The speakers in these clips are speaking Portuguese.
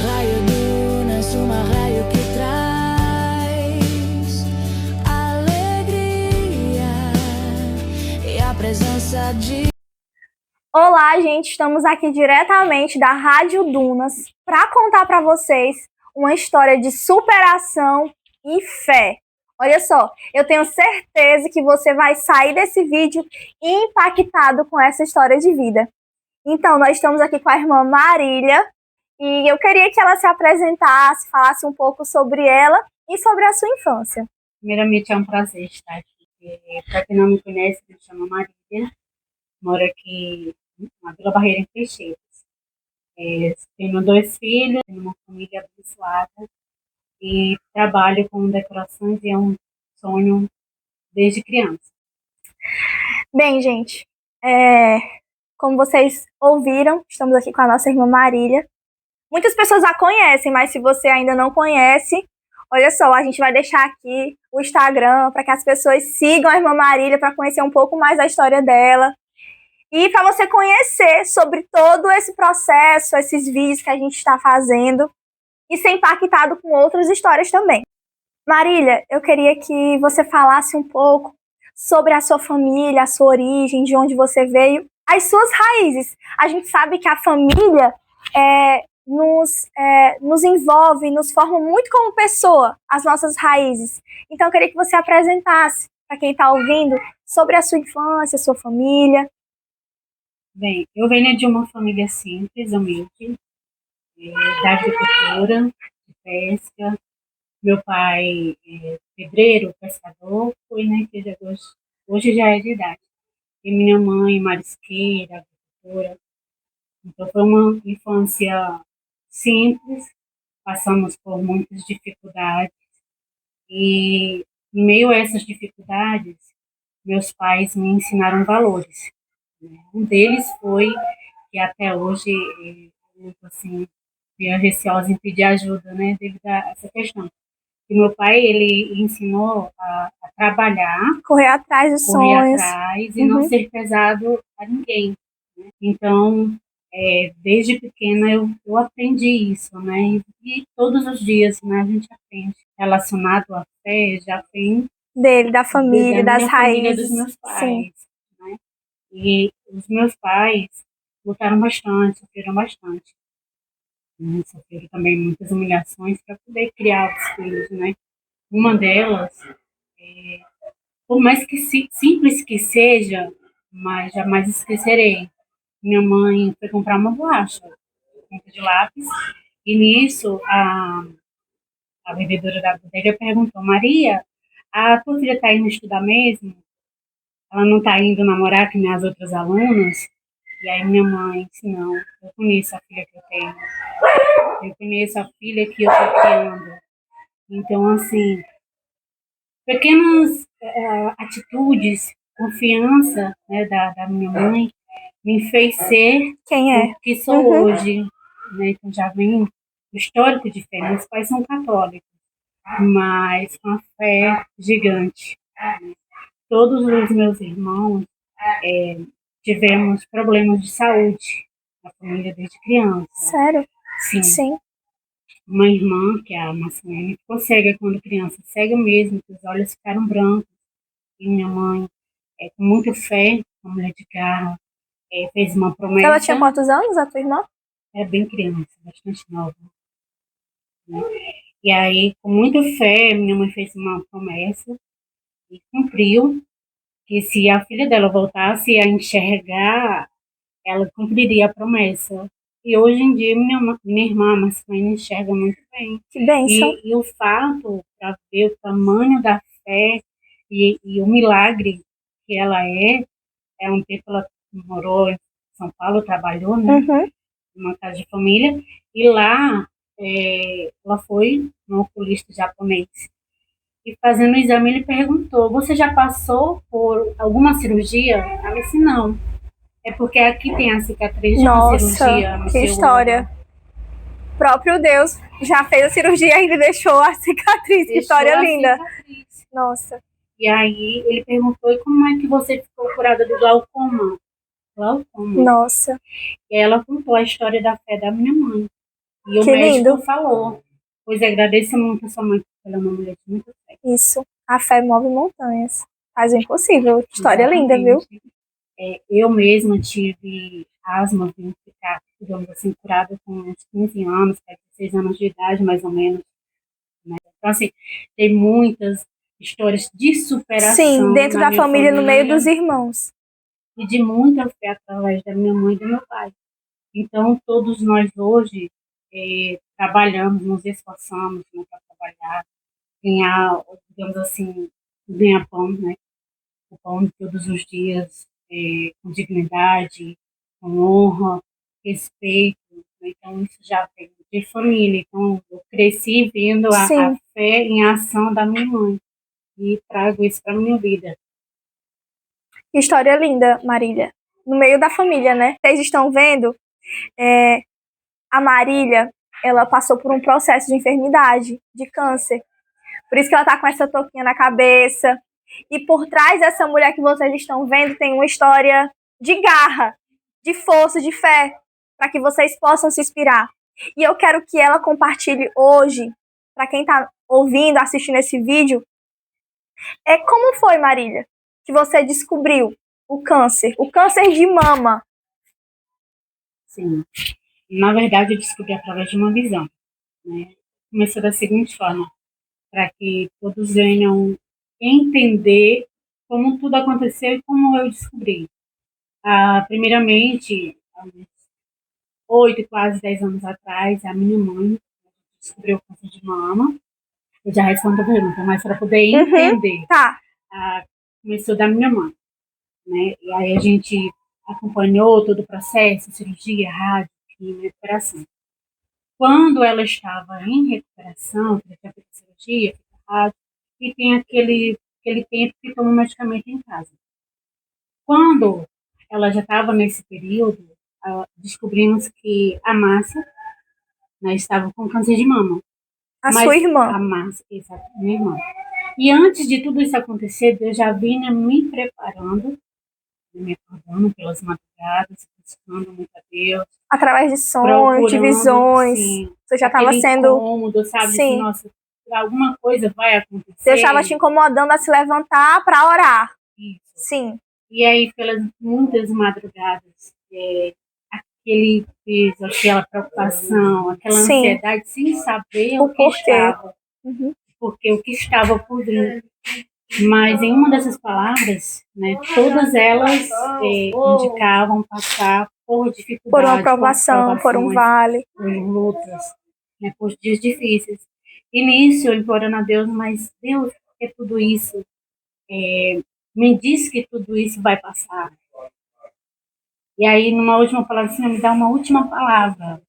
Raio Dunas, uma raio que traz alegria e a presença de... Olá, gente, estamos aqui diretamente da Rádio Dunas para contar para vocês uma história de superação e fé. Olha só, eu tenho certeza que você vai sair desse vídeo impactado com essa história de vida. Então, nós estamos aqui com a irmã Marília e eu queria que ela se apresentasse, falasse um pouco sobre ela e sobre a sua infância. Primeiramente, é um prazer estar aqui. Para quem não me conhece, me chamo Marília, moro aqui na Vila Barreira, em Teixeiras. Tenho 2 filhos, tenho uma família abençoada e trabalho com decorações e é um sonho desde criança. Bem, gente, como vocês ouviram, estamos aqui com a nossa irmã Marília. Muitas pessoas a conhecem, mas se você ainda não conhece, olha só, a gente vai deixar aqui o Instagram para que as pessoas sigam a irmã Marília para conhecer um pouco mais da história dela. E para você conhecer sobre todo esse processo, esses vídeos que a gente está fazendo e ser impactado com outras histórias também. Marília, eu queria que você falasse um pouco sobre a sua família, a sua origem, de onde você veio, as suas raízes. A gente sabe que a família nos envolve, nos forma muito como pessoa, as nossas raízes. Então eu queria que você apresentasse para quem está ouvindo sobre a sua infância, a sua família. Bem, eu venho de uma família simples, humilde, da agricultura, de pesca. Meu pai é pedreiro, pescador, foi na igreja hoje já é de idade. E minha mãe, marisqueira, agricultora. Então foi uma infância simples, passamos por muitas dificuldades e em meio a essas dificuldades, meus pais me ensinaram valores. Um deles foi que até hoje eu assim, meio receosa em pedir ajuda, né, devido a essa questão. E meu pai, ele ensinou a trabalhar, correr atrás dos sonhos, e não ser pesado a ninguém. Né? Então, desde pequena eu aprendi isso, né? E todos os dias, né, a gente aprende. Relacionado à fé, já vem dele, da família, das raízes. Dos meus pais, né? E os meus pais lutaram bastante, sofreram bastante. Né? Sofreram também muitas humilhações para poder criar os filhos, né? Uma delas, por mais que simples que seja, mas jamais esquecerei. Minha mãe foi comprar uma borracha, ponta de lápis, e nisso a vendedora da bodega perguntou: Maria, a tua filha está indo estudar mesmo? Ela não está indo namorar com as outras alunas? E aí minha mãe disse: não, eu conheço a filha que eu tenho, eu conheço a filha que eu estou criando. Então, assim, pequenas atitudes, confiança, né, da minha mãe me fez ser quem é o que sou hoje. Né? Então já vem o histórico de fé. Meus pais são católicos, mas com a fé gigante. Todos os meus irmãos tivemos problemas de saúde na família desde criança. Sério? Sim. Uma irmã, que é a Marcelene, ficou cega quando criança, cega mesmo, que os olhos ficaram brancos. E minha mãe, com muita fé, uma mulher de carro, fez uma promessa. Ela tinha quantos anos, a tua irmã? Bem criança, bastante nova. Né? E aí, com muita fé, minha mãe fez uma promessa e cumpriu, que se a filha dela voltasse a enxergar, ela cumpriria a promessa. E hoje em dia, minha irmã, Marcelene, enxerga muito bem. Que bênção. E o fato, para ver o tamanho da fé e o milagre que ela um tempo ela morou em São Paulo, trabalhou, né? Numa casa de família, e lá ela foi no oculista japonês. E fazendo o exame, ele perguntou: você já passou por alguma cirurgia? Ela disse: não. É porque aqui tem a cicatriz de uma cirurgia no seu história. Olho. O próprio Deus já fez a cirurgia e ainda deixou a cicatriz. Que história linda. Cicatriz. Nossa. E aí ele perguntou: e como é que você ficou curada do glaucoma? Glaucoma. Nossa. E ela contou a história da fé da minha mãe. E o Que médico lindo. falou, pois agradeça muito a sua mãe, porque ela é uma mulher de muita fé. Isso. A fé move montanhas. Faz o impossível. História linda, viu? Exatamente. Eu mesma tive asma, vim ficar, digamos assim, curada com uns 15 anos, 16 anos de idade, mais ou menos. Né? Então, assim, tem muitas histórias de Sim, superação dentro na da minha família, no meio família dos irmãos. e de muita fé através da minha mãe e do meu pai. Então, todos nós hoje trabalhamos, nos esforçamos, né, para trabalhar, ganhar, digamos assim, ganhar pão, né? O pão de todos os dias, com dignidade, com honra, respeito. Né? Então, isso já vem de família. Então, eu cresci vendo a Sim. fé em ação da minha mãe e trago isso para a minha vida. História linda, Marília. No meio da família, né? Vocês estão vendo? A Marília, ela passou por um processo de enfermidade, de câncer. Por isso que ela tá com essa touquinha na cabeça. E por trás dessa mulher que vocês estão vendo tem uma história de garra, de força, de fé, para que vocês possam se inspirar. E eu quero que ela compartilhe hoje, para quem está ouvindo, assistindo esse vídeo, como foi, Marília, que você descobriu o câncer de mama. Sim. Na verdade, eu descobri através de uma visão. Né? Começou da seguinte forma, para que todos venham entender como tudo aconteceu e como eu descobri. Primeiramente, há uns 8, quase 10 anos atrás, a minha mãe descobriu o câncer de mama. Eu já respondo a pergunta, mas para poder entender, Tá. começou da minha mãe. Né? E aí a gente acompanhou todo o processo, cirurgia, rádio, quimio, recuperação. Quando ela estava em recuperação, que já fez cirurgia, fez rádio, e tem aquele tempo que toma medicamento em casa. Quando ela já estava nesse período, descobrimos que a Márcia, né, estava com câncer de mama. A sua irmã. A Márcia, exato, minha irmã. E antes de tudo isso acontecer, eu já vinha me preparando, me acordando pelas madrugadas, buscando muito a Deus. Através de sonhos, de visões. Sim, você já estava sendo. Incômodo, sabe? Sim. Assim, nossa, alguma coisa vai acontecer. Deus estava te incomodando a se levantar para orar. Isso. Sim. E aí, pelas muitas madrugadas, aquele peso, aquela preocupação, aquela ansiedade, sem saber o que estava. Porque o que estava por vir. Mas em uma dessas palavras, né, todas elas indicavam passar por dificuldades, por uma provação, por um vale, por lutas, né, por dias difíceis. E nisso eu implorando a Deus, mas Deus, por que tudo isso? Me diz que tudo isso vai passar. E aí, numa última palavra, Senhor, me dá uma última palavra.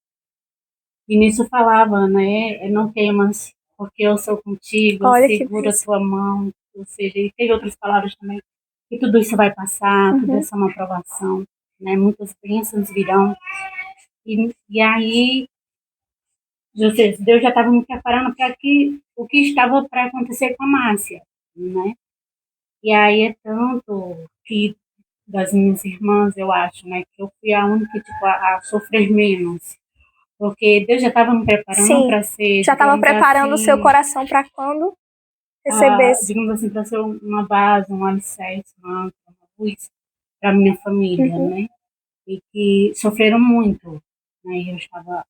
E nisso falava, né, não temas, porque eu sou contigo, eu seguro a tua mão. Ou seja, e teve outras palavras também, que tudo isso vai passar, tudo isso é uma aprovação, né, muitas bênçãos virão. E aí, Deus já estava me preparando para o que estava para acontecer com a Márcia, né? E aí é tanto que das minhas irmãs, eu acho, né, que eu fui a única tipo, a sofrer menos. Porque Deus já estava me preparando para ser. Já estava preparando assim, o seu coração para quando recebesse. Digamos assim, para ser uma base, um alicerce, uma luz para minha família, né? E que sofreram muito. Né? E eu estava,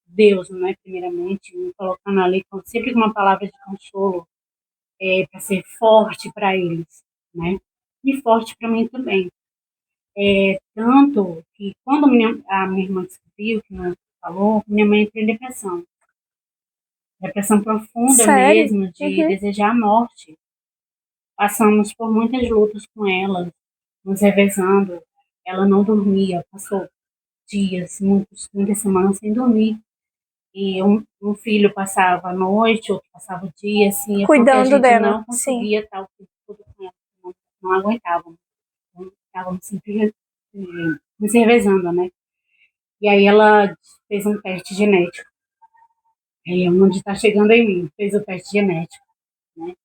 Deus, né, primeiramente, me colocando ali com sempre uma palavra de consolo para ser forte para eles, né? E forte para mim também. Tanto que quando a minha irmã descobriu, que não falou, minha mãe entrou em depressão. Depressão profunda. Sério? Mesmo, de desejar a morte. Passamos por muitas lutas com ela, nos revezando. Ela não dormia, passou dias, muitas semanas sem dormir. E um filho passava a noite, outro passava o dia, assim, cuidando a gente dela. Não conseguia estar o tempo todo com ela, não aguentávamos. Estávamos sempre nos revezando, né? E aí ela fez um teste genético. Onde está chegando em mim, fez o teste genético, né?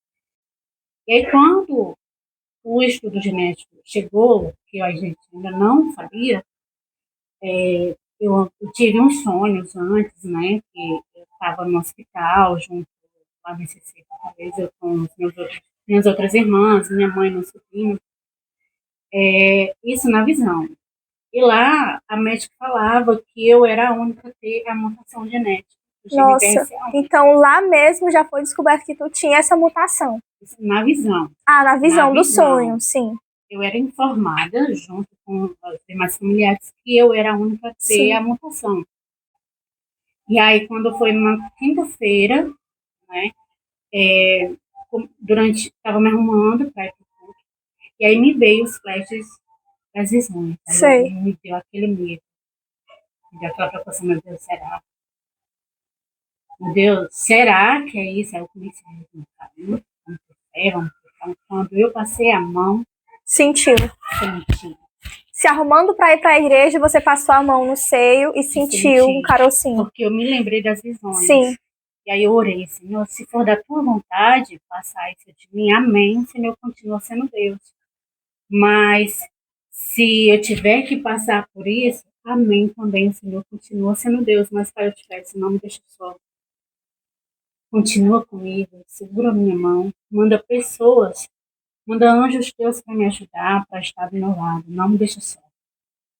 E aí, quando o estudo genético chegou, que a gente ainda não sabia, eu tive uns sonhos antes, né? Que eu estava no hospital, junto lá no CC, talvez eu com minhas outras irmãs, minha mãe, meu sobrinho. Isso na visão. E lá, a médica falava que eu era a única a ter a mutação genética. O gene Nossa, BRCA1. então lá mesmo já foi descoberto que tu tinha essa mutação. Isso na visão. Ah, na visão Na do visão. sonho, sim. Eu era informada, junto com os demais familiares, que eu era a única a ter Sim. a mutação. E aí, quando foi uma quinta-feira, né, estava me arrumando para ir pro culto, e aí me veio os flashes das visões. Aí Sei. me deu aquele medo, me deu aquela preocupação, meu Deus, será? Meu Deus, será que é isso? Aí eu comecei a perguntar, vamos ter fé, vamos ter fé. Quando eu passei a mão, Sentiu. senti. Se arrumando para ir para a igreja, você passou a mão no seio e sentiu um carocinho. Porque eu me lembrei das visões. Sim. E aí eu orei, Senhor, se for da tua vontade, passar isso de mim, amém, Senhor, continua sendo Deus. Mas se eu tiver que passar por isso, amém também, Senhor, continua sendo Deus. Mas, Pai, eu te peço, não me deixa só. Continua comigo, segura a minha mão, manda pessoas, manda anjos teus para me ajudar, para estar do meu lado, não me deixa só.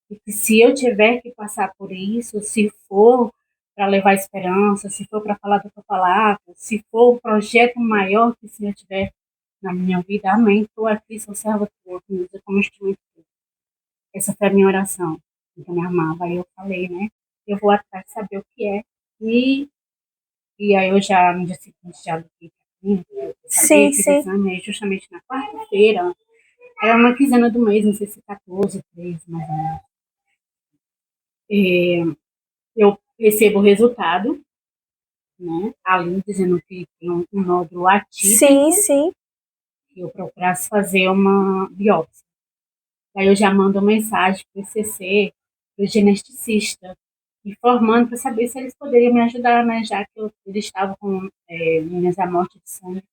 E que se eu tiver que passar por isso, se for para levar esperança, se for para falar da tua palavra, se for um projeto maior que o Senhor tiver na minha vida, amém, estou aqui, sou serva tua, me usa como instrumento teu. Essa foi a minha oração, então me amava. Aí eu falei, né, eu vou atrás de saber o que é, e aí eu já, no dia seguinte, já liguei para mim, eu sabia que o exame é justamente na quarta-feira, era uma quinzena do mês, não sei se 14, 13, mais ou menos. Eu recebo o resultado, né, ali dizendo que tem um nódulo atípico, que eu procurasse fazer uma biópsia. Aí eu já mando uma mensagem para o ICC, para o geneticista, informando para saber se eles poderiam me ajudar, né, já que eles estavam com minhas amostras de sangue.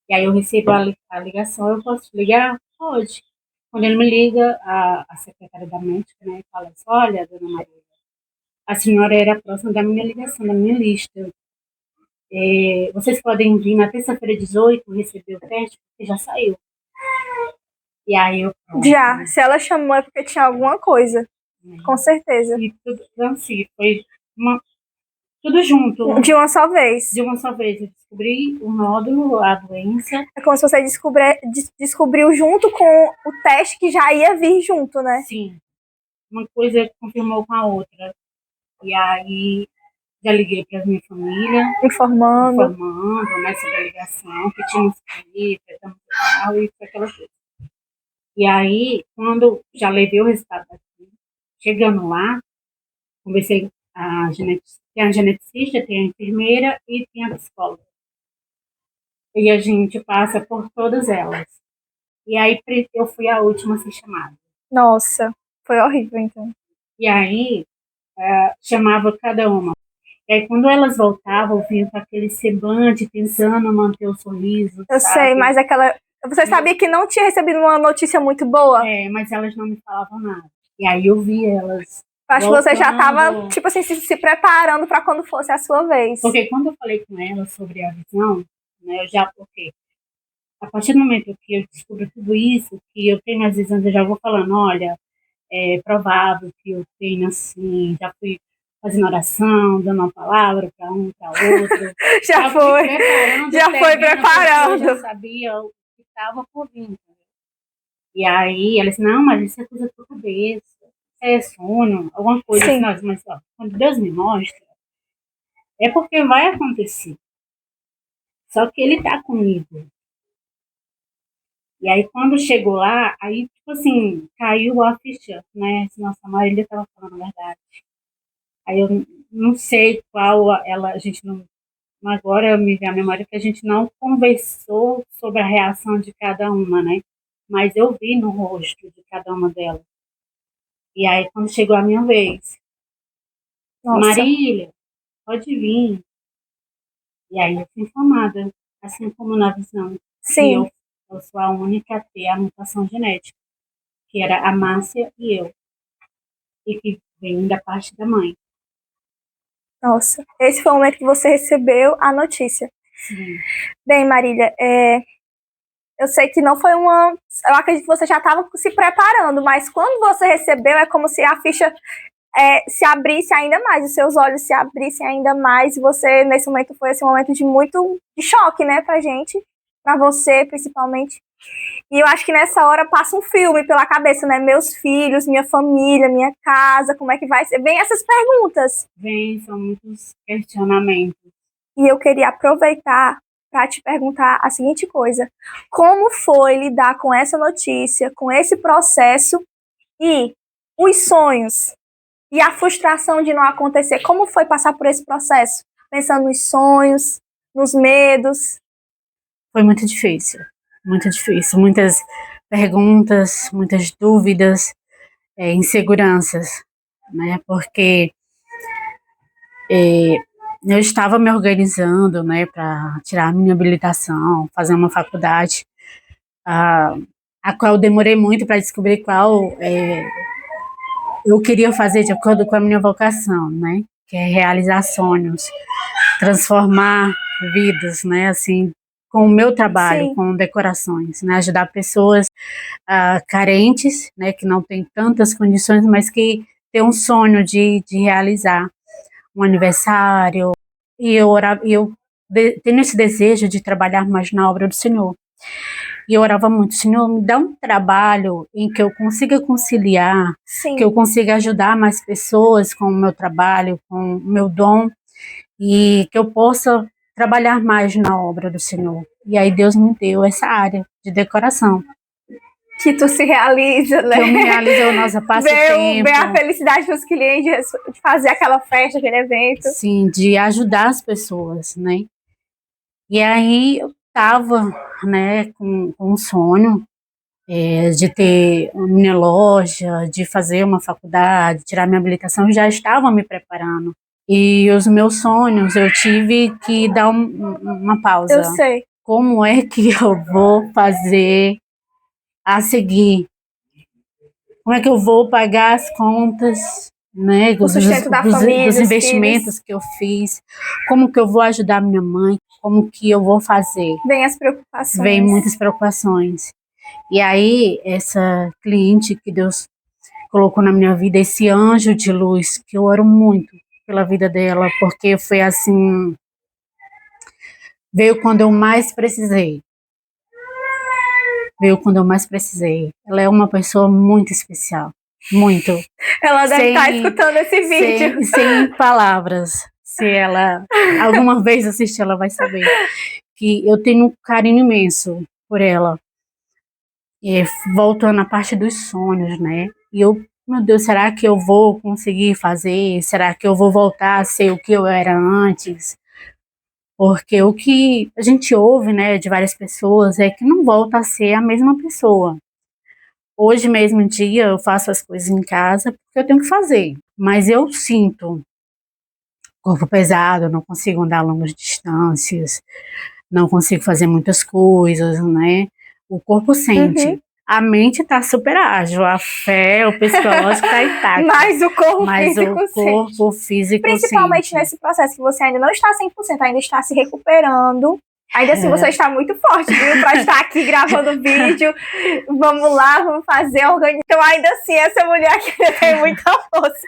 E aí eu recebo a ligação, eu posso ligar? Pode. Quando ele me liga, a secretária da médica, né, fala assim, olha, dona Maria, a senhora era próxima da minha ligação, da minha lista. Vocês podem vir na terça-feira 18 receber o teste, porque já saiu. E aí eu... Pronto, já, se ela chamou é porque tinha alguma coisa, com certeza. E tudo, assim, foi tudo junto. De uma só vez. De uma só vez. Eu descobri o nódulo, a doença. É como se você descobriu junto com o teste que já ia vir junto, né? Sim. Uma coisa confirmou com a outra. E aí já liguei para a minha família. Informando, né, sobre a ligação, que tinha inscrito, e foi aquela coisa. E aí, quando já levei o resultado daqui, chegando lá, conversei tem a geneticista, tem a enfermeira e tem a psicóloga. E a gente passa por todas elas. E aí eu fui a última a ser chamada. Nossa, foi horrível, então. E aí chamava cada uma. E aí quando elas voltavam, vinham com aquele semblante, tentando manter o sorriso. Eu sei, mas aquela... Você sabia que não tinha recebido uma notícia muito boa? Mas elas não me falavam nada. E aí eu vi elas... Acho que você já estava, tipo assim, se preparando para quando fosse a sua vez. Porque quando eu falei com elas sobre a visão, né, eu já... Porque a partir do momento que eu descubro tudo isso, que eu tenho as visões, eu já vou falando, olha, é provável que eu tenha assim, já fui fazendo oração, dando uma palavra para um, para outro. já foi preparando. Eu já sabia o que estava por vir. E aí ela disse, não, mas isso é coisa da tua cabeça, isso é sonho, alguma coisa assim. Mas ó, quando Deus me mostra, é porque vai acontecer. Só que ele está comigo. E aí, quando chegou lá, aí, tipo assim, caiu a ficha, né? Nossa, a Marília estava falando a verdade. Aí eu não sei qual a gente não... Agora me vem a memória que a gente não conversou sobre a reação de cada uma, né? Mas eu vi no rosto de cada uma delas. E aí, quando chegou a minha vez, Marília, pode vir. E aí eu fui informada, assim como na visão. Sim. Eu sou a única a ter a mutação genética, que era a Márcia e eu. E que vem da parte da mãe. Nossa, esse foi o momento que você recebeu a notícia. Sim. Bem, Marília, eu sei que não foi uma... Eu acredito que você já estava se preparando, mas quando você recebeu, é como se a ficha se abrisse ainda mais, os seus olhos se abrissem ainda mais, e você, nesse momento, foi esse momento de choque, né, pra gente, pra você, principalmente. E eu acho que nessa hora passa um filme pela cabeça, né? Meus filhos, minha família, minha casa, como é que vai ser? Vem essas perguntas. São muitos questionamentos. E eu queria aproveitar para te perguntar a seguinte coisa: como foi lidar com essa notícia, com esse processo e os sonhos e a frustração de não acontecer? Como foi passar por esse processo? Pensando nos sonhos, nos medos. Foi muito difícil, muito difícil. Muitas perguntas, muitas dúvidas, inseguranças, né? Porque eu estava me organizando, né, para tirar a minha habilitação, fazer uma faculdade, a qual eu demorei muito para descobrir qual eu queria fazer de acordo com a minha vocação, né? Que é realizar sonhos, transformar vidas, né? Assim, com o meu trabalho, Sim. com decorações, né? Ajudar pessoas carentes, né? Que não têm tantas condições, mas que têm um sonho de realizar um aniversário. E eu tenho esse desejo de trabalhar mais na obra do Senhor. E eu orava muito: Senhor, me dá um trabalho em que eu consiga conciliar, Sim. que eu consiga ajudar mais pessoas com o meu trabalho, com o meu dom, e que eu possa trabalhar mais na obra do Senhor. E aí Deus me deu essa área de decoração. Que tu se realiza, né? Que eu me realizo, nossa, passa tempo. Ver a felicidade dos clientes, de fazer aquela festa, aquele evento. Sim, de ajudar as pessoas, né? E aí eu estava, né, com um sonho de ter minha loja, de fazer uma faculdade, tirar minha habilitação, já estava me preparando. E os meus sonhos, eu tive que dar uma pausa. Eu sei. Como é que eu vou fazer a seguir? Como é que eu vou pagar as contas, né, O sustento da família, dos investimentos filhos. que eu fiz? Como que eu vou ajudar minha mãe? Como que eu vou fazer? Vem as preocupações. Vem muitas preocupações. E aí, essa cliente que Deus colocou na minha vida, esse anjo de luz, que eu oro muito pela vida dela, porque foi assim, veio quando eu mais precisei. Veio quando eu mais precisei. Ela é uma pessoa muito especial, muito. Ela deve estar escutando esse vídeo. Sem palavras. Se ela alguma vez assistir, ela vai saber que eu tenho um carinho imenso por ela. E voltando à parte dos sonhos, né? E eu, meu Deus, será que eu vou conseguir fazer? Será que eu vou voltar a ser o que eu era antes? Porque o que a gente ouve, né, de várias pessoas é que não volta a ser a mesma pessoa. Hoje mesmo em dia eu faço as coisas em casa porque eu tenho que fazer, mas eu sinto corpo pesado, não consigo andar longas distâncias, não consigo fazer muitas coisas, né? O corpo sente. Uhum. A mente tá super ágil, a fé, o psicológico tá intacto. Mas o corpo físico Principalmente sente. nesse processo que você ainda não está 100%, ainda está se recuperando. Ainda assim, você está muito forte, viu? Para estar aqui gravando vídeo. Vamos lá, vamos fazer, organizar. Então, ainda assim, essa mulher aqui tem muita força.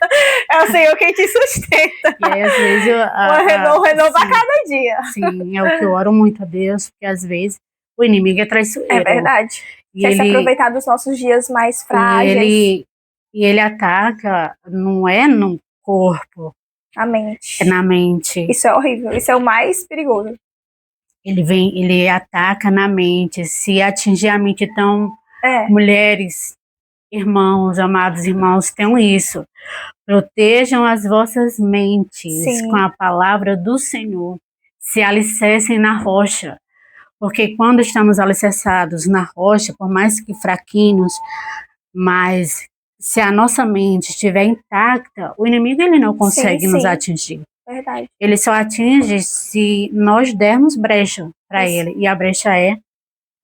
É o Senhor quem te sustenta. E aí, às vezes, o renova a cada dia. Sim, é o que eu oro muito a Deus, porque às vezes o inimigo é traiçoeiro. É verdade. Quer se aproveitar dos nossos dias mais frágeis. E ele ataca, não é no corpo. A mente. É na mente. Isso é horrível, isso é o mais perigoso. Ele ataca na mente, se atingir a mente. Então, mulheres, irmãos, amados irmãos, tenham isso. Protejam as vossas mentes com a palavra do Senhor. Se alicercem na rocha. Porque quando estamos alicerçados na rocha, por mais que fraquinhos, mas se a nossa mente estiver intacta, o inimigo ele não consegue nos atingir. Verdade. Ele só atinge se nós dermos brecha para ele. E a brecha é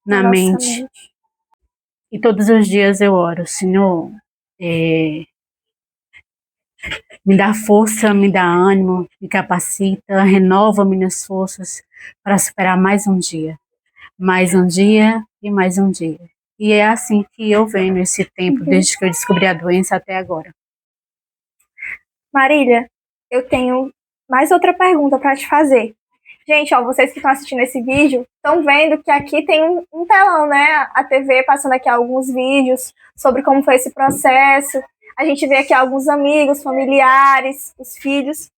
na mente. E todos os dias eu oro: Senhor, me dá força, me dá ânimo, me capacita, renova minhas forças para superar mais um dia e mais um dia. E é assim que eu venho esse tempo, desde que eu descobri a doença até agora. Marília, eu tenho mais outra pergunta para te fazer. Gente, ó, vocês que estão assistindo esse vídeo estão vendo que aqui tem um telão, né? A TV passando aqui alguns vídeos sobre como foi esse processo. A gente vê aqui alguns amigos, familiares, os filhos.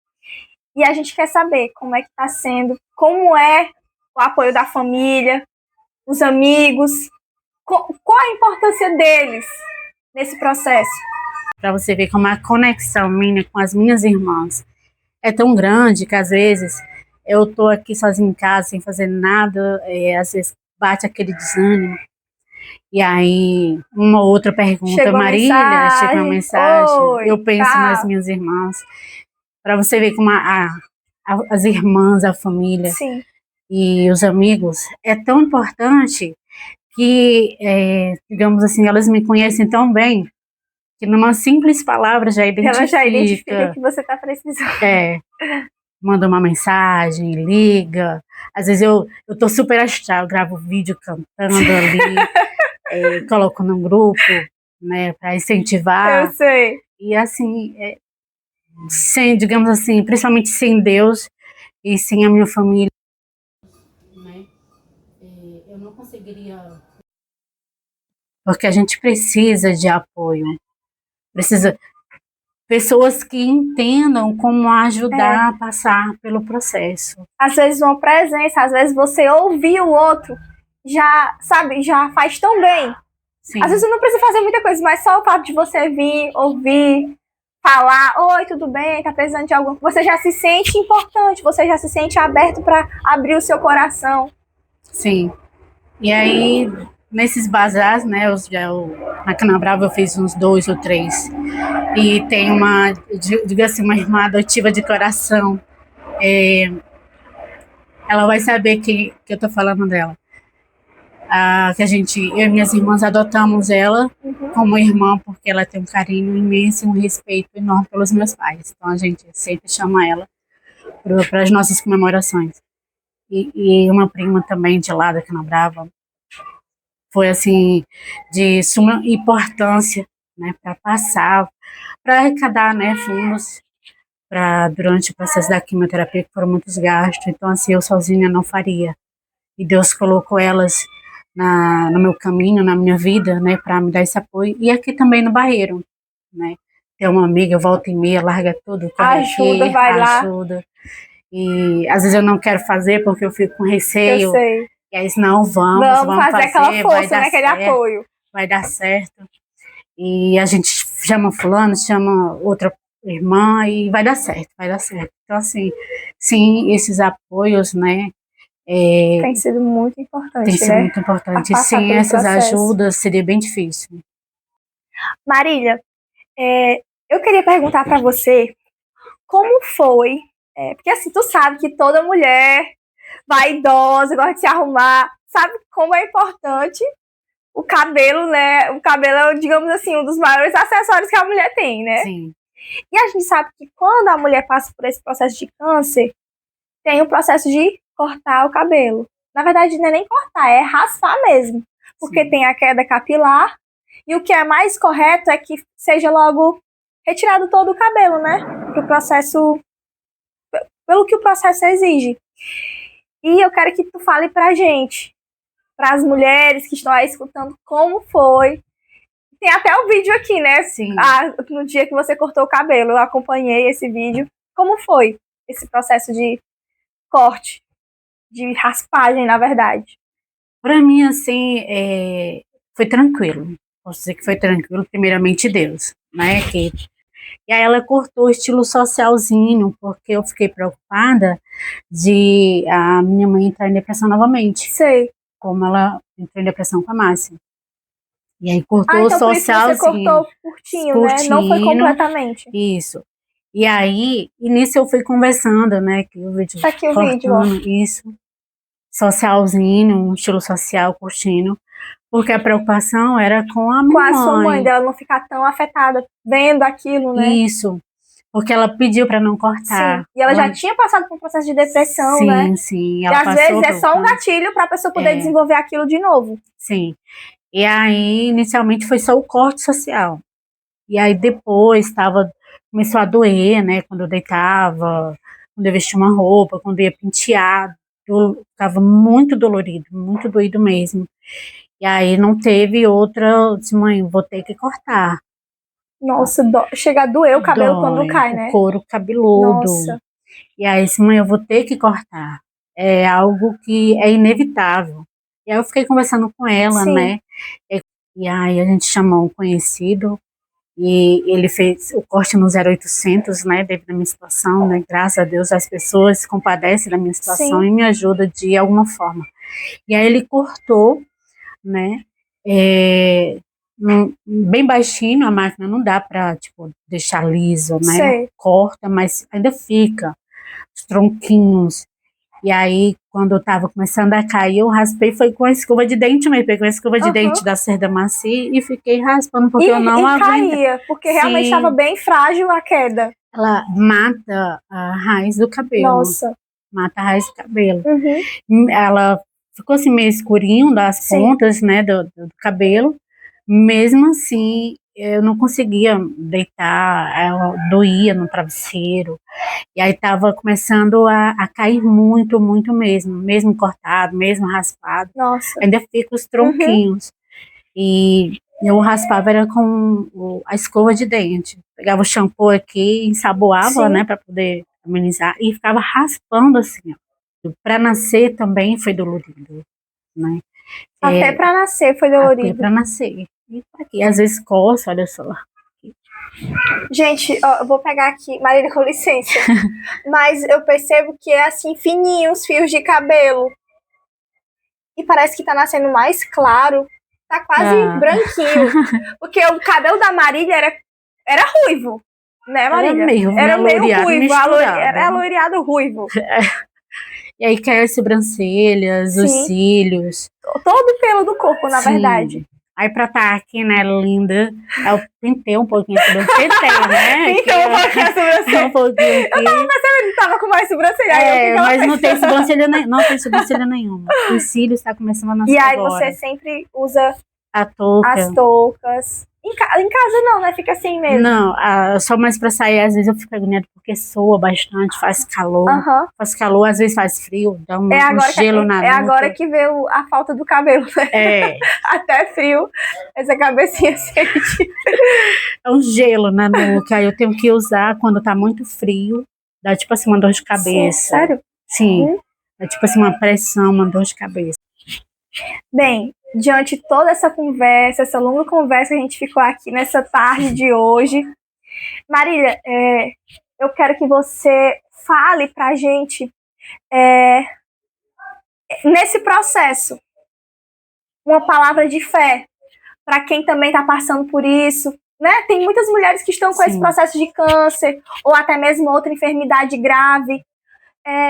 E a gente quer saber como é que está sendo, como é o apoio da família, os amigos, qual a importância deles nesse processo. Para você ver como a conexão minha com as minhas irmãs é tão grande que às vezes eu tô aqui sozinha em casa sem fazer nada, às vezes bate aquele desânimo. E aí, uma outra pergunta, Chegou Marília, chega uma mensagem, oi, eu penso nas minhas irmãs. Para você ver como as irmãs, a família Sim. E os amigos é tão importante que, digamos assim, elas me conhecem tão bem que numa simples palavra já identifica. Ela já identifica o que você está precisando. Manda uma mensagem, liga. Às vezes eu tô super astral, gravo vídeo cantando ali, coloco num grupo, né, para incentivar. Eu sei. E assim, sem, digamos assim, principalmente sem Deus e sem a minha família, né, eu não conseguiria. Porque a gente precisa de apoio, precisa pessoas que entendam como ajudar a passar pelo processo. Às vezes uma presença, às vezes você ouvir o outro, já, sabe, já faz tão bem. Sim. Às vezes não precisa fazer muita coisa, mas só o fato de você vir, ouvir, falar, oi, tudo bem, tá precisando de alguma coisa, você já se sente importante, você já se sente aberto para abrir o seu coração. Sim. E aí, nesses bazares, né, na Canabrava eu fiz uns 2 ou 3. E tem uma, diga assim, uma irmã adotiva de coração. Ela vai saber que eu tô falando dela. Que eu e minhas irmãs adotamos ela como irmã, porque ela tem um carinho imenso e um respeito enorme pelos meus pais. Então a gente sempre chama ela para as nossas comemorações. E uma prima também de lá da Canabrava foi assim de suma importância, né, para passar, para arrecadar, né, fundos durante o processo da quimioterapia, que foram muitos gastos. Então assim, eu sozinha não faria. E Deus colocou elas no meu caminho, na minha vida, né, para me dar esse apoio. E aqui também no Barreiro, né, tem uma amiga, volta e meia, larga tudo, ajuda, aqui, vai ajuda. Lá. E às vezes eu não quero fazer porque eu fico com receio. Eu sei. E aí, não, vamos fazer aquela força, né, aquele apoio. Vai dar certo. E a gente chama fulano, chama outra irmã e vai dar certo, vai dar certo. Então, assim, sim, esses apoios, né, tem sido muito importante, tem sido muito importante. Sem essas ajudas seria bem difícil. Marília, eu queria perguntar para você como foi, porque assim, tu sabe que toda mulher vaidosa, gosta de se arrumar, sabe como é importante o cabelo, né? O cabelo é, digamos assim, um dos maiores acessórios que a mulher tem, né? Sim. E a gente sabe que quando a mulher passa por esse processo de câncer, tem o processo de cortar o cabelo. Na verdade, não é nem cortar, é raspar mesmo. Porque tem a queda capilar. E o que é mais correto é que seja logo retirado todo o cabelo, né? Pro processo, pelo que o processo exige. E eu quero que tu fale pra gente, para as mulheres que estão aí escutando, como foi. Tem até o vídeo aqui, né? Sim. No dia que você cortou o cabelo, eu acompanhei esse vídeo. Como foi esse processo de corte, de raspagem, na verdade? Para mim, assim, foi tranquilo. Posso dizer que foi tranquilo, primeiramente Deus, né? E aí ela cortou o estilo socialzinho, porque eu fiquei preocupada de a minha mãe entrar em depressão novamente. Sei. Como ela entrou em depressão com a Márcia. E aí cortou o então socialzinho. Por isso você cortou curtinho, né? Não foi completamente. Isso. E aí, nisso eu fui conversando, né? Que o vídeo tá aqui o vídeo, ó. Isso. Socialzinho, um estilo social, curtindo. Porque a preocupação era com a minha mãe. Com a sua mãe, dela não ficar tão afetada vendo aquilo, né? Isso. Porque ela pediu para não cortar. Sim. E ela já tinha passado por um processo de depressão, sim, né? Sim, E às vezes é só um gatilho para a pessoa poder desenvolver aquilo de novo. Sim. E aí, inicialmente, foi só o corte social. E aí, depois, começou a doer, né? Quando eu deitava, quando eu vestia uma roupa, quando eu ia pentear. Ficava muito dolorido, muito doído mesmo. E aí, não teve outra, eu disse, mãe, vou ter que cortar. Nossa, chega a doer o cabelo quando cai, né? O couro cabeludo. Nossa. E aí, mãe, eu vou ter que cortar. É algo que é inevitável. E aí eu fiquei conversando com ela, Sim. né? E aí a gente chamou um conhecido e ele fez o corte no 0800, né? Devido à minha situação, né? Graças a Deus as pessoas se compadecem da minha situação. Sim. E me ajudam de alguma forma. E aí ele cortou, né? Bem baixinho, a máquina não dá para tipo, deixar liso, né? Sei. Corta, mas ainda fica os tronquinhos. E aí, quando eu tava começando a cair, eu raspei, foi com a escova de dente mesmo, peguei a escova de dente da Cerda Macia e fiquei raspando, porque eu não aguentei. Caía, porque realmente estava bem frágil a queda. Ela mata a raiz do cabelo. Nossa. Mata a raiz do cabelo. Uhum. Ela ficou assim meio escurinho das pontas, né, do cabelo. Mesmo assim, eu não conseguia deitar, ela doía no travesseiro. E aí estava começando a cair muito, muito mesmo cortado, mesmo raspado. Nossa. Ainda fica os tronquinhos. E eu raspava era com a escova de dente. Pegava o shampoo aqui, ensaboava, né, para poder amenizar, e ficava raspando assim. Para nascer também foi dolorido, né? Até para nascer foi dolorido. Até para nascer. E às vezes coça, olha só. Gente, ó, eu vou pegar aqui, Marília, com licença, mas eu percebo que é assim, fininho os fios de cabelo. E parece que tá nascendo mais claro, tá quase branquinho. Porque o cabelo da Marília era ruivo, né, Marília? Era meio ruivo, era aloireado ruivo. E aí cai as sobrancelhas, os cílios. Todo o pelo do corpo, na verdade. Aí pra estar aqui, né, linda, eu pintei um pouquinho a sobrancelha. Pintei, né? Pintou um pouquinho a sobrancelha. Um pouquinho aqui. Eu tava percebendo que tava com mais sobrancelha. Mas não tem sobrancelha nenhuma. Os cílios tá começando a nascer agora. E aí você sempre usa a touca. As toucas. Em casa não, né? Fica assim mesmo. Não, só mais pra sair, às vezes eu fico agoniada porque soa bastante, faz calor. Faz calor, às vezes faz frio, dá um gelo na nuca. É agora que vê a falta do cabelo, né? Até frio, essa cabecinha sente. É um gelo na nuca, aí eu tenho que usar quando tá muito frio, dá tipo assim uma dor de cabeça. Sim, sério? Sim, é tipo assim uma pressão, uma dor de cabeça. Bem, diante de toda essa conversa, essa longa conversa que a gente ficou aqui nessa tarde de hoje, Marília, eu quero que você fale pra gente nesse processo uma palavra de fé para quem também está passando por isso, né? Tem muitas mulheres que estão com esse processo de câncer ou até mesmo outra enfermidade grave.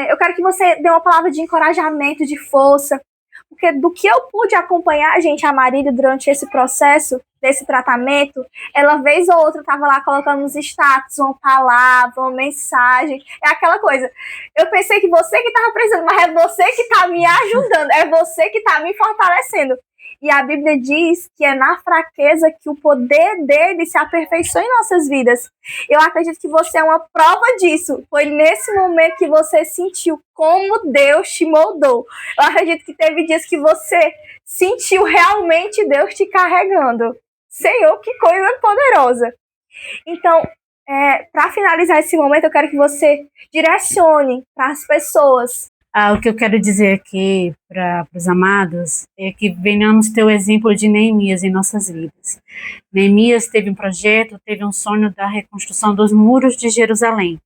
Eu quero que você dê uma palavra de encorajamento, de força, porque do que eu pude acompanhar, gente, a Marília durante esse processo, desse tratamento, ela vez ou outra estava lá colocando nos status uma palavra, uma mensagem, é aquela coisa. Eu pensei que você que estava precisando, mas é você que está me ajudando, é você que está me fortalecendo. E a Bíblia diz que é na fraqueza que o poder dele se aperfeiçoa em nossas vidas. Eu acredito que você é uma prova disso. Foi nesse momento que você sentiu como Deus te moldou. Eu acredito que teve dias que você sentiu realmente Deus te carregando. Senhor, que coisa poderosa. Então, para finalizar esse momento, eu quero que você direcione para as pessoas. O que eu quero dizer aqui para os amados é que venhamos ter o exemplo de Neemias em nossas vidas. Neemias teve um projeto, teve um sonho da reconstrução dos muros de Jerusalém.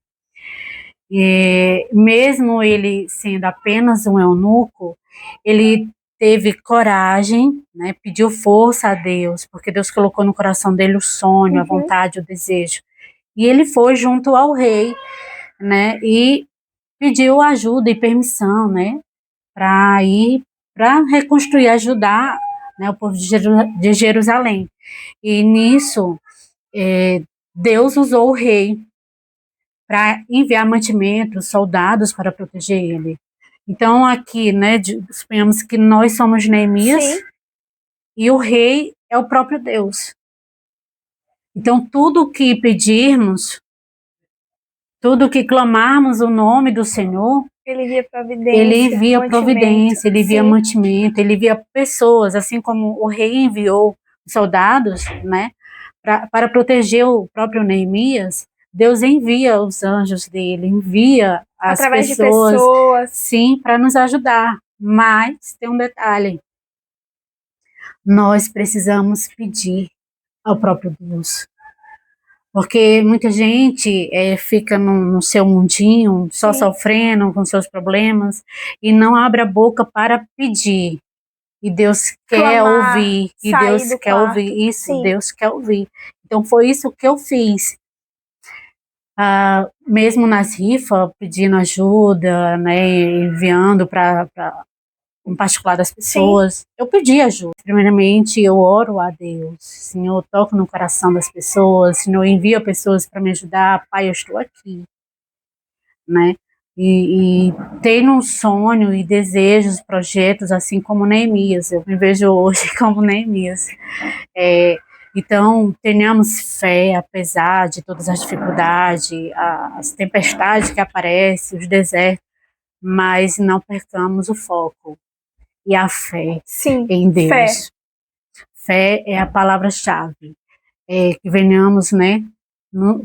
E mesmo ele sendo apenas um eunuco, ele teve coragem, né, pediu força a Deus, porque Deus colocou no coração dele o sonho, a vontade, o desejo. E ele foi junto ao rei, né, e pediu ajuda e permissão, né, para ir para reconstruir, ajudar, né, o povo de Jerusalém. E nisso, Deus usou o rei para enviar mantimentos, soldados para proteger ele. Então aqui, né, suponhamos que nós somos Neemias. Sim. E o rei é o próprio Deus. Então tudo que pedirmos, tudo que clamarmos o nome do Senhor, Ele envia providência. ele envia mantimento. providência, ele envia Sim. mantimento, ele envia pessoas, assim como o rei enviou soldados, né, para proteger o próprio Neemias. Deus envia os anjos dele, envia as Através pessoas, de pessoas. sim, para nos ajudar. Mas tem um detalhe: nós precisamos pedir ao próprio Deus. Porque muita gente fica no seu mundinho, só Sim. sofrendo com seus problemas, e não abre a boca para pedir. E Deus quer Clamar, ouvir, e sair Deus do quer quarto. ouvir isso, Sim. Deus quer ouvir. Então foi isso que eu fiz. Mesmo nas rifas, pedindo ajuda, né, enviando para em particular das pessoas, eu pedi ajuda. Primeiramente, eu oro a Deus. Senhor, toco no coração das pessoas. Senhor, envia pessoas para me ajudar. Pai, eu estou aqui, né? E tenho um sonho e desejos, projetos, assim como Neemias. Eu me vejo hoje como Neemias. Então, tenhamos fé, apesar de todas as dificuldades, as tempestades que aparecem, os desertos, mas não percamos o foco e a fé Sim. em Deus. Fé. Fé é a palavra-chave. Que venhamos, né,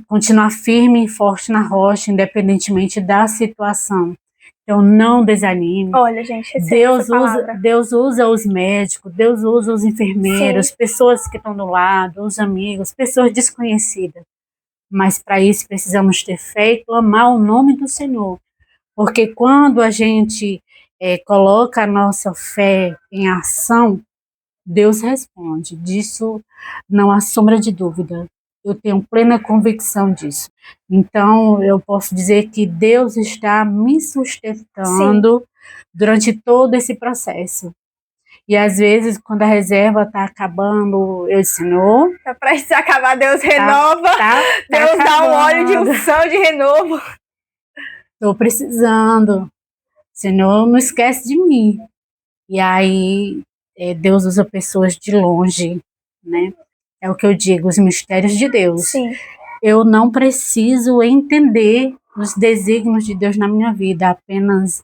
continuar firme e forte na rocha, independentemente da situação. Então, não desanime. Olha, gente, essa palavra. Deus usa os médicos, Deus usa os enfermeiros, Sim. pessoas que estão do lado, os amigos, pessoas desconhecidas. Mas para isso precisamos ter fé e clamar o nome do Senhor. Porque quando a gente coloca a nossa fé em ação, Deus responde. Disso não há sombra de dúvida. Eu tenho plena convicção disso. Então, eu posso dizer que Deus está me sustentando durante todo esse processo. E às vezes, quando a reserva está acabando, eu disse, Senhor, Tá prestes a acabar, Deus renova. Deus dá um óleo de unção de renovo. Estou precisando. Senhor, não esquece de mim. E aí, Deus usa pessoas de longe, né? É o que eu digo, os mistérios de Deus. Sim. Eu não preciso entender os desígnios de Deus na minha vida, apenas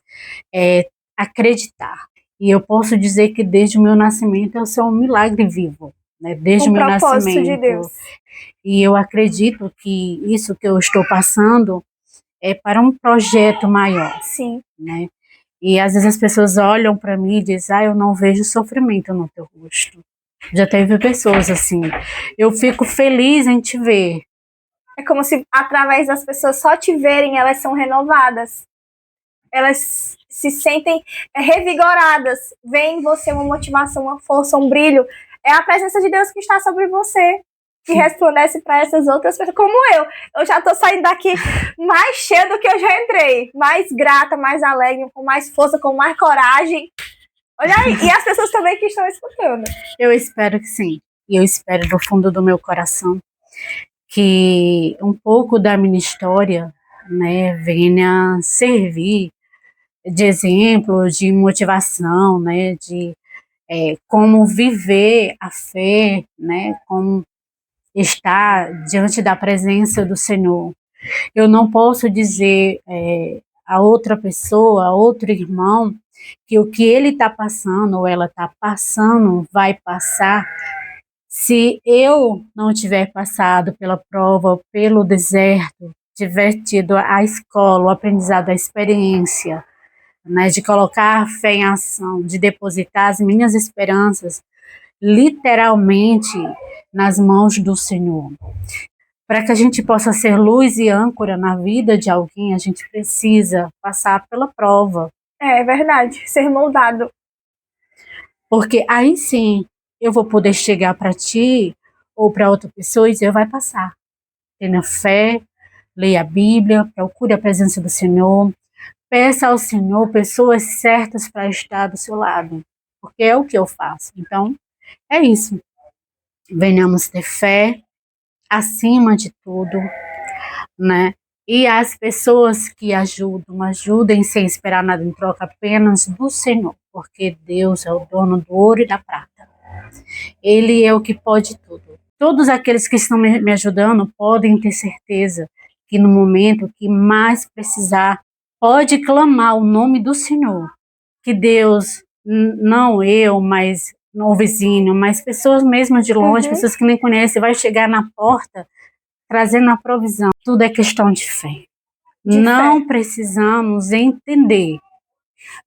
acreditar. E eu posso dizer que desde o meu nascimento eu sou um milagre vivo, né? Desde o meu nascimento. De Deus. E eu acredito que isso que eu estou passando é para um projeto maior. Sim. Né? E às vezes as pessoas olham para mim e dizem, eu não vejo sofrimento no teu rosto. Já teve pessoas assim, eu fico feliz em te ver. É como se através das pessoas só te verem, elas são renovadas. Elas se sentem revigoradas. Vê em você uma motivação, uma força, um brilho. É a presença de Deus que está sobre você, que resplandece para essas outras pessoas, como eu. Eu já estou saindo daqui mais cheia do que eu já entrei. Mais grata, mais alegre, com mais força, com mais coragem. Olha aí, e as pessoas também que estão escutando. Eu espero que sim. E eu espero do fundo do meu coração que um pouco da minha história, né, venha servir de exemplo, de motivação, né, de como viver a fé, né, como estar diante da presença do Senhor. Eu não posso dizer a outra pessoa, a outro irmão, que o que ele está passando ou ela está passando vai passar se eu não tiver passado pela prova, pelo deserto, tiver tido a escola, o aprendizado, a experiência, né, de colocar a fé em ação, de depositar as minhas esperanças literalmente nas mãos do Senhor. Para que a gente possa ser luz e âncora na vida de alguém, a gente precisa passar pela prova. É verdade, ser moldado. Porque aí sim eu vou poder chegar para ti ou para outra pessoa e dizer, vai passar. Tenha fé, leia a Bíblia, procure a presença do Senhor, peça ao Senhor pessoas certas para estar do seu lado, porque é o que eu faço. Então, é isso. Venhamos ter fé acima de tudo, né? E as pessoas que ajudem sem esperar nada em troca apenas do Senhor, porque Deus é o dono do ouro e da prata. Ele é o que pode tudo. Todos aqueles que estão me ajudando podem ter certeza que no momento que mais precisar, pode clamar o nome do Senhor. Que Deus, não eu, mas o vizinho, mas pessoas mesmo de longe, pessoas que nem conhecem, vai chegar na porta trazendo a provisão. Tudo é questão de fé. Não precisamos entender,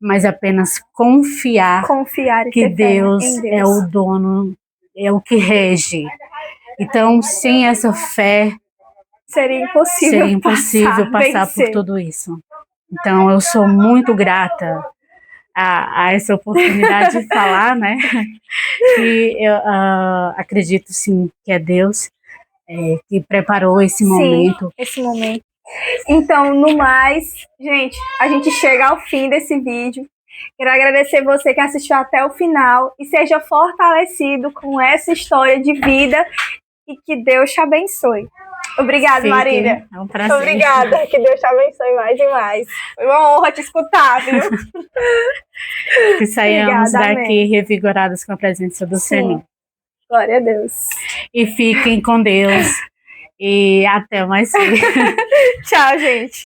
mas apenas confiar que Deus é o dono, é o que rege. Então, sem essa fé, seria impossível passar por tudo isso. Então, eu sou muito grata a essa oportunidade de falar, né? Que eu acredito, sim, que é Deus que preparou esse momento. Esse momento. Então, no mais, gente, a gente chega ao fim desse vídeo. Quero agradecer você que assistiu até o final e seja fortalecido com essa história de vida e que Deus te abençoe. Obrigada, Marília. É um prazer. Obrigada, que Deus te abençoe mais e mais. Foi uma honra te escutar, viu? Que saiamos daqui revigorados com a presença do Senhor. Glória a Deus. E fiquem com Deus. E até mais cedo. Tchau, gente.